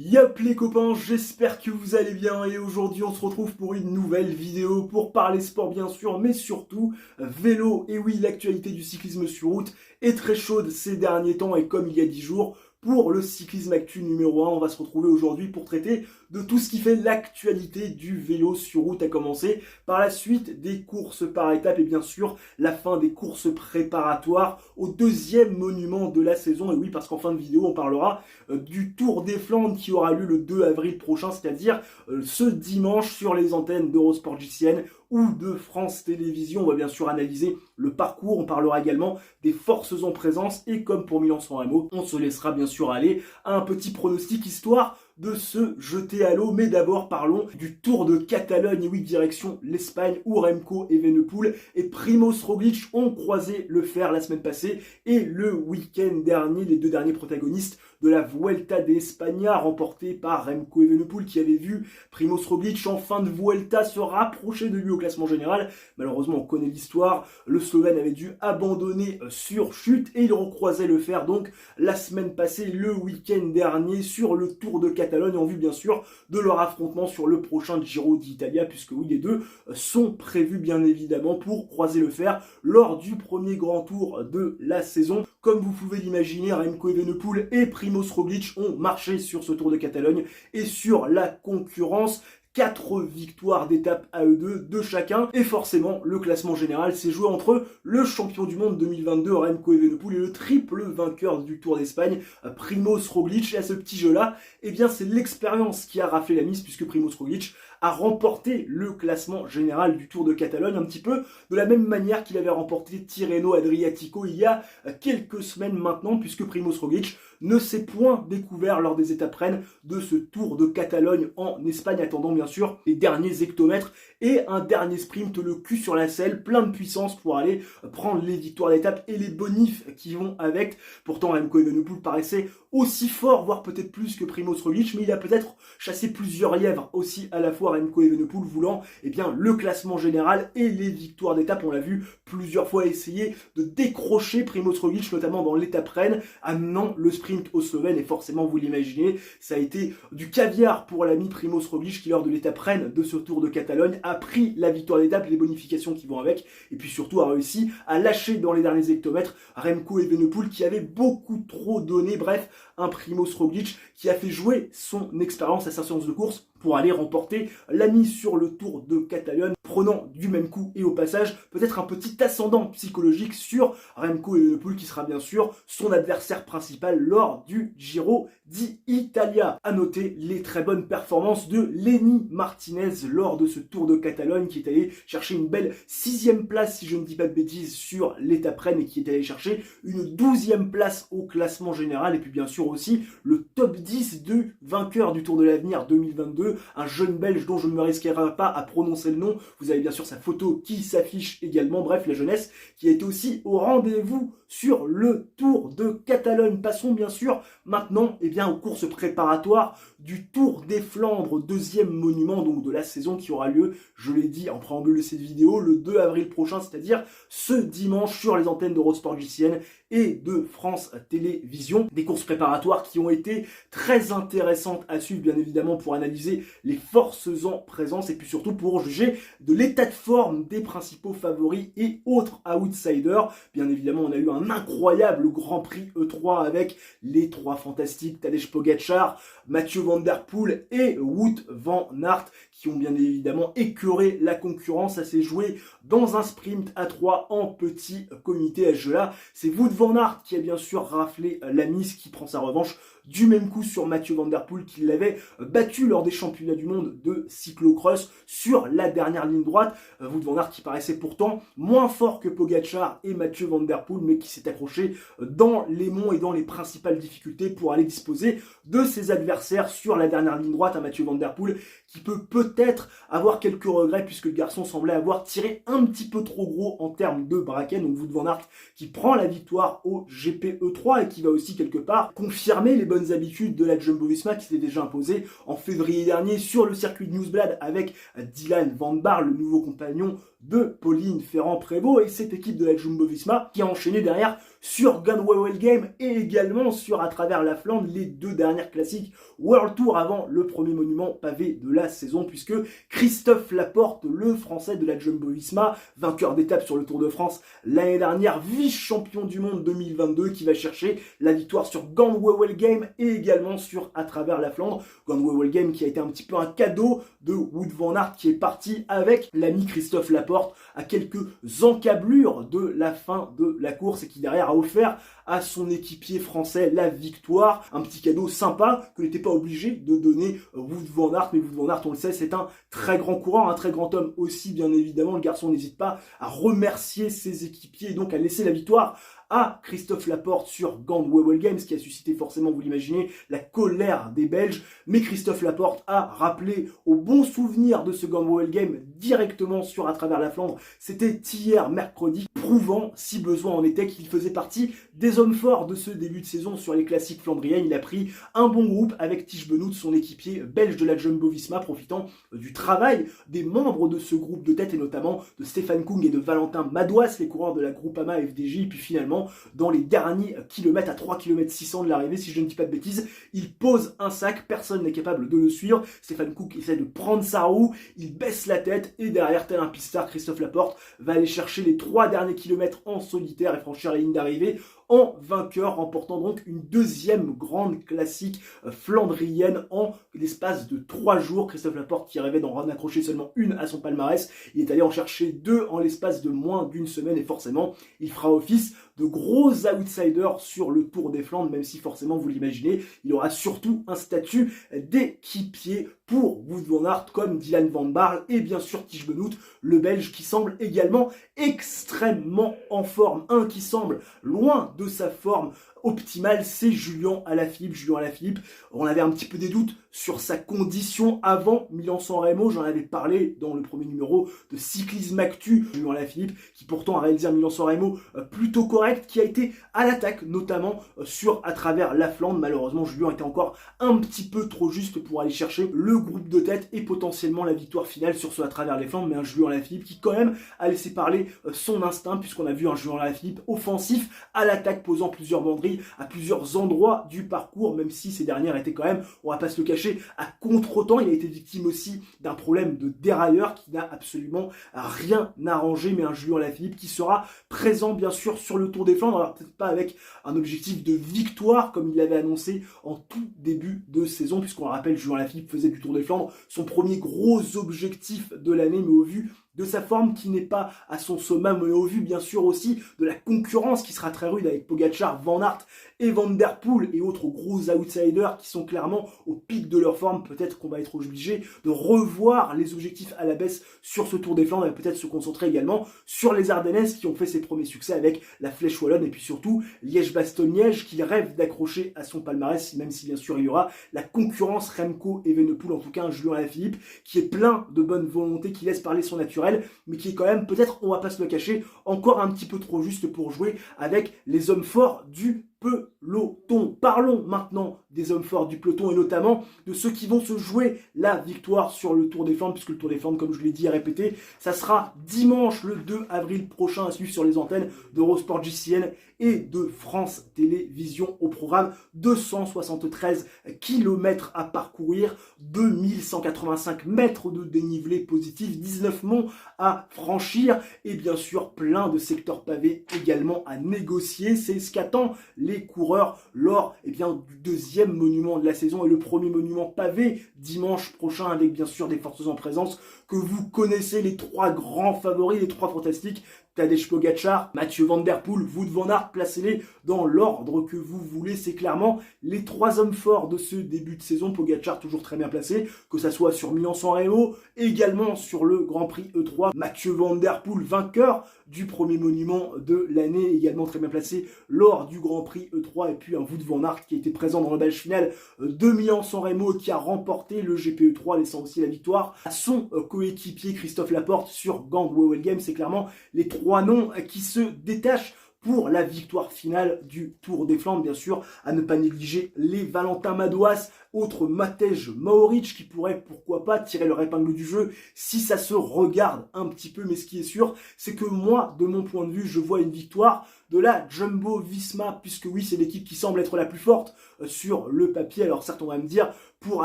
Yop les copains, j'espère que vous allez bien et aujourd'hui on se retrouve pour une nouvelle vidéo pour parler sport bien sûr, mais surtout vélo. Et oui, l'actualité du cyclisme sur route est très chaude ces derniers temps et comme il y a 10 jours, pour le cyclisme actu numéro 1, on va se retrouver aujourd'hui pour traiter de tout ce qui fait l'actualité du vélo sur route, à commencer par la suite des courses par étapes et bien sûr la fin des courses préparatoires au deuxième monument de la saison. Et oui, parce qu'en fin de vidéo, on parlera du Tour des Flandres qui aura lieu le 2 avril prochain, c'est-à-dire ce dimanche sur les antennes d'Eurosport JCN ou de France Télévisions. On va bien sûr analyser le parcours, on parlera également des forces en présence et comme pour Milan-San Remo, on se laissera bien sûr aller à un petit pronostic histoire de se jeter à l'eau. Mais d'abord parlons du Tour de Catalogne, et oui, direction l'Espagne où Remco Evenepoel et Primož Roglič ont croisé le fer la semaine passée et le week-end dernier, les deux derniers protagonistes de la Vuelta de España remportée par Remco Evenepoel qui avait vu Primož Roglič en fin de Vuelta se rapprocher de lui au classement général. Malheureusement, on connaît l'histoire, le Slovène avait dû abandonner sur chute et il recroisait le fer donc la semaine passée, le week-end dernier sur le Tour de Catalogne en vue bien sûr de leur affrontement sur le prochain Giro d'Italia, puisque oui, les deux sont prévus bien évidemment pour croiser le fer lors du premier grand tour de la saison. Comme vous pouvez l'imaginer, Remco Evenepoel et Primož Roglič ont marché sur ce Tour de Catalogne et sur la concurrence. 4 victoires d'étape à eux deux de chacun. Et forcément, le classement général s'est joué entre le champion du monde 2022, Remco Evenepoel, et le triple vainqueur du Tour d'Espagne, Primož Roglič. Et à ce petit jeu-là, eh bien, c'est l'expérience qui a raflé la mise, puisque Primož Roglič a remporté le classement général du Tour de Catalogne, un petit peu de la même manière qu'il avait remporté Tirreno Adriatico il y a quelques semaines maintenant, puisque Primož Roglič ne s'est point découvert lors des étapes reines de ce Tour de Catalogne en Espagne, attendant bien sûr les derniers hectomètres et un dernier sprint, le cul sur la selle, plein de puissance pour aller prendre les victoires d'étape et les bonifs qui vont avec. Pourtant, Remco Evenepoel paraissait aussi fort, voire peut-être plus que Primož Roglič, mais il a peut-être chassé plusieurs lièvres aussi à la fois. Remco Evenepoel voulant le classement général et les victoires d'étape. On l'a vu plusieurs fois essayer de décrocher Primož Roglič, notamment dans l'étape reine, amenant le sprint au Slovène. Et forcément, vous l'imaginez, ça a été du caviar pour l'ami Primož Roglič qui, lors de l'étape reine de ce Tour de Catalogne, a pris la victoire d'étape, les bonifications qui vont avec, et puis surtout a réussi à lâcher dans les derniers hectomètres Remco Evenepoel qui avait beaucoup trop donné. Bref, un Primož Roglič qui a fait jouer son expérience à sa séance de course pour aller remporter la mise sur le Tour de Catalogne, prenant du même coup et au passage peut-être un petit ascendant psychologique sur Remco Evenepoel qui sera bien sûr son adversaire principal lors du Giro d'Italia. À noter les très bonnes performances de Lenny Martinez lors de ce Tour de Catalogne qui est allé chercher une belle 6e place, si je ne dis pas de bêtises, sur l'étape reine et qui est allé chercher une 12e place au classement général et puis bien sûr aussi le top 10 du vainqueur du Tour de l'Avenir 2022, un jeune belge dont je ne me risquerai pas à prononcer le nom. Vous avez bien sûr sa photo qui s'affiche également. Bref, la jeunesse qui a été aussi au rendez-vous sur le Tour de Catalogne. Passons bien sûr maintenant aux courses préparatoires du Tour des Flandres, deuxième monument donc de la saison qui aura lieu, je l'ai dit en préambule de cette vidéo, le 2 avril prochain, c'est-à-dire ce dimanche sur les antennes d'Eurosport JCN et de France Télévisions. Des courses préparatoires qui ont été très intéressantes à suivre, bien évidemment, pour analyser les forces en présence et puis surtout pour juger de l'état de forme des principaux favoris et autres outsiders. Bien évidemment, on a eu un incroyable Grand Prix E3 avec les trois fantastiques Tadej Pogačar, Mathieu Van Der Poel et Wout van Aert qui ont bien évidemment écœuré la concurrence. Ça s'est joué dans un sprint à 3 en petit comité. À ce jeu-là, c'est Wout van Aert qui a bien sûr raflé la mise, qui prend sa revanche du même coup sur Mathieu Van Der Poel qui l'avait battu lors des championnats du monde de cyclocross sur la dernière ligne droite. Wout van Aert qui paraissait pourtant moins fort que Pogačar et Mathieu Van Der Poel, mais qui s'est accroché dans les monts et dans les principales difficultés pour aller disposer de ses adversaires sur la dernière ligne droite. Un Mathieu Van Der Poel qui peut peut-être avoir quelques regrets puisque le garçon semblait avoir tiré un petit peu trop gros en termes de braquet. Donc Wout van Aert qui prend la victoire au GPE3 et qui va aussi quelque part confirmer les bonnes habitudes de la Jumbo-Visma qui s'était déjà imposée en février dernier sur le circuit de Nieuwsblad avec Dylan Van Baarle, le nouveau compagnon de Pauline Ferrand-Prévot, et cette équipe de la Jumbo-Visma qui a enchaîné derrière sur Gunwale Game et également sur À travers la Flandre, les deux dernières classiques World Tour avant le premier monument pavé de la saison, puisque Christophe Laporte, le français de la Jumbo-Visma, vainqueur d'étape sur le Tour de France l'année dernière, vice-champion du monde 2022, qui va chercher la victoire sur Gunwale Game et également sur À travers la Flandre. Gunwale Game qui a été un petit peu un cadeau de Wout van Aert, qui est parti avec l'ami Christophe Laporte à quelques encablures de la fin de la course et qui derrière a offert à son équipier français la victoire. Un petit cadeau sympa que n'était pas obligé de donner Wout van Aert, mais Wout van Aert, on le sait, c'est un très grand coureur, un très grand homme aussi, bien évidemment. Le garçon n'hésite pas à remercier ses équipiers et donc à laisser la victoire à Christophe Laporte sur Gunwale Game, ce qui a suscité forcément, vous l'imaginez, la colère des Belges. Mais Christophe Laporte a rappelé au bon souvenir de ce Gunwale Game directement sur À travers la Flandre. C'était hier mercredi, prouvant, si besoin en était, qu'il faisait partie des hommes forts de ce début de saison sur les classiques flandriennes. Il a pris un bon groupe avec Tish Benoît, son équipier belge de la Jumbo-Visma, profitant du travail des membres de ce groupe de tête et notamment de Stefan Kung et de Valentin Madouas, les coureurs de la Groupama FDJ. Et puis finalement, dans les derniers kilomètres, à 3 km 600 de l'arrivée, si je ne dis pas de bêtises, il pose un sac, personne n'est capable de le suivre. Stefan Kung essaie de prendre sa roue, il baisse la tête et derrière, tel un pistard, Christophe Laporte va aller chercher les 3 derniers kilomètres en solitaire et franchir la ligne d'arrivée en vainqueur, remportant donc une deuxième grande classique flandrienne en l'espace de 3 jours. Christophe Laporte qui rêvait d'en accrocher seulement une à son palmarès, il est allé en chercher 2 en l'espace de moins d'une semaine et forcément il fera office de gros outsiders sur le Tour des Flandres, même si forcément vous l'imaginez, il aura surtout un statut d'équipier pour Wout van Aert comme Dylan van Baarle et bien sûr Tish Benoît, le Belge qui semble également extrêmement en forme. Un qui semble loin de sa forme optimale, c'est Julian Alaphilippe. Julian Alaphilippe, on avait un petit peu des doutes sur sa condition avant Milan-San Remo, j'en avais parlé dans le premier numéro de Cyclisme Actu. Julian Alaphilippe qui pourtant a réalisé un Milan-San Remo plutôt correct, qui a été à l'attaque notamment sur À travers la Flandre. Malheureusement, Julian était encore un petit peu trop juste pour aller chercher le groupe de tête et potentiellement la victoire finale sur ce À travers les Flandres, mais un Julian Alaphilippe qui quand même a laissé parler son instinct, puisqu'on a vu un Julian Alaphilippe offensif à l'attaque, posant plusieurs banderilles à plusieurs endroits du parcours, même si ces dernières étaient quand même, on va pas se le cacher, à contre-temps. Il a été victime aussi d'un problème de dérailleur qui n'a absolument rien arrangé, mais un Julian Alaphilippe qui sera présent bien sûr sur le Tour des Flandres, alors peut-être pas avec un objectif de victoire comme il l'avait annoncé en tout début de saison, puisqu'on le rappelle, Julian Alaphilippe faisait du Tour des Flandres son premier gros objectif de l'année, mais au vu de sa forme qui n'est pas à son sommet, mais au vu bien sûr aussi de la concurrence qui sera très rude avec Pogacar, Van Aert et Van Der Poel et autres gros outsiders qui sont clairement au pic de leur forme. Peut-être qu'on va être obligé de revoir les objectifs à la baisse sur ce Tour des Flandres et peut-être se concentrer également sur les Ardennaises qui ont fait ses premiers succès avec la Flèche Wallonne et puis surtout Liège-Bastogne-Liège qui rêve d'accrocher à son palmarès, même si bien sûr il y aura la concurrence Remco et Evenepoel, en tout cas un Julian Alaphilippe qui est plein de bonne volonté, qui laisse parler son naturel, mais qui est quand même, peut-être, on va pas se le cacher, encore un petit peu trop juste pour jouer avec les hommes forts du peloton. Parlons maintenant des hommes forts du peloton et notamment de ceux qui vont se jouer la victoire sur le Tour des Flandres, puisque le Tour des Flandres, comme je l'ai dit et répété, ça sera dimanche le 2 avril prochain à suivre sur les antennes d'Eurosport JCN et de France Télévisions. Au programme 273 km à parcourir, 2185 mètres de dénivelé positif, 19 monts à franchir et bien sûr plein de secteurs pavés également à négocier. C'est ce qu'attend les coureurs lors du deuxième monument de la saison et le premier monument pavé dimanche prochain, avec bien sûr des forces en présence que vous connaissez, les 3 grands favoris, les 3 fantastiques, Tadej Pogacar, Mathieu Van Der Poel, Wout van Aert, placez-les dans l'ordre que vous voulez. C'est clairement les 3 hommes forts de ce début de saison. Pogacar toujours très bien placé, que ça soit sur Milan-San Remo, également sur le Grand Prix E3. Mathieu Van Der Poel, vainqueur du premier monument de l'année, également très bien placé lors du Grand Prix E3. Et puis un Wout van Aert qui était présent dans le badge final de Milan-San Remo et qui a remporté le GP E3, laissant aussi la victoire à son coéquipier Christophe Laporte sur Gunwale Game. C'est clairement les 3 noms qui se détachent pour la victoire finale du Tour des Flandres. Bien sûr, à ne pas négliger les Valentin Madouas, autre Matej Mohoric qui pourrait, pourquoi pas, tirer leur épingle du jeu si ça se regarde un petit peu. Mais ce qui est sûr, c'est que moi, de mon point de vue, je vois une victoire de la Jumbo-Visma, puisque oui, c'est l'équipe qui semble être la plus forte sur le papier. Alors certes, on va me dire, pour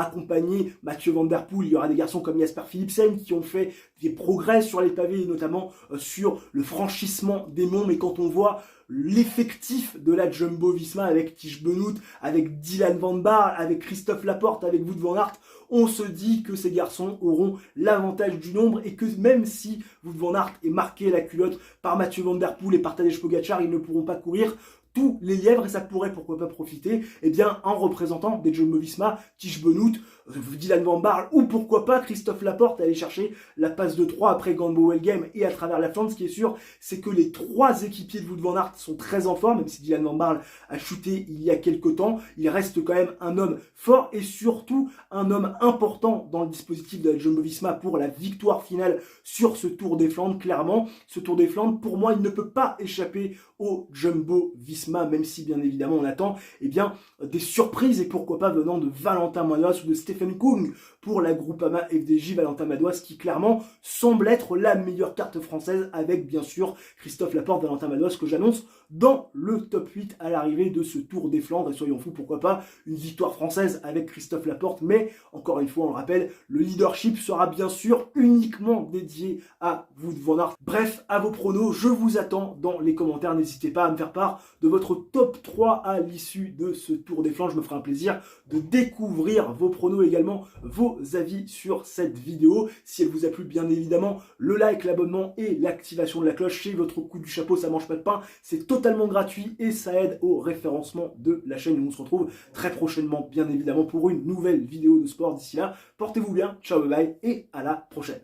accompagner Mathieu Van Der Poel, il y aura des garçons comme Jasper Philipsen qui ont fait des progrès sur les pavés, et notamment sur le franchissement des monts. Mais quand on voit l'effectif de la Jumbo-Visma avec Tiesj Benoot, avec Dylan Van Baarle, avec Christophe Laporte, avec Wout van Aert, on se dit que ces garçons auront l'avantage du nombre et que même si Wout van Aert est marqué la culotte par Mathieu Van Der Poel et par Tadej Pogacar, ils ne pourront pas courir tous les lièvres et ça pourrait pourquoi pas profiter en représentant des Jumbo-Visma, Tiesj Benoot, Dylan Van Baarle ou pourquoi pas Christophe Laporte aller chercher la passe de 3 après Gambo Welgem et à travers la Flandre. Ce qui est sûr, c'est que les trois équipiers de Wout van Aert sont très en forme, même si Dylan Van Baarle a chuté il y a quelques temps, il reste quand même un homme fort et surtout un homme important dans le dispositif de la Jumbo-Visma pour la victoire finale sur ce Tour des Flandres. Clairement, ce Tour des Flandres, pour moi, il ne peut pas échapper au Jumbo-Visma, même si bien évidemment on attend des surprises et pourquoi pas venant de Valentin Madouas ou de Stephen Kung pour la Groupama FDJ. Valentin Madouas qui clairement semble être la meilleure carte française avec bien sûr Christophe Laporte. Valentin Madouas que j'annonce dans le top 8 à l'arrivée de ce Tour des Flandres et soyons fous, pourquoi pas une victoire française avec Christophe Laporte, mais encore une fois on le rappelle, le leadership sera bien sûr uniquement dédié à Wout van Aert. Bref, à vos pronos, je vous attends dans les commentaires, n'hésitez pas à me faire part de votre top 3 à l'issue de ce Tour des Flandres, je me ferai un plaisir de découvrir vos pronos et également vos avis sur cette vidéo. Si elle vous a plu, bien évidemment, le like, l'abonnement et l'activation de la cloche, c'est votre coup du chapeau, ça mange pas de pain, c'est totalement gratuit et ça aide au référencement de la chaîne. On se retrouve très prochainement, bien évidemment, pour une nouvelle vidéo de sport. D'ici là, portez-vous bien, ciao, bye bye et à la prochaine.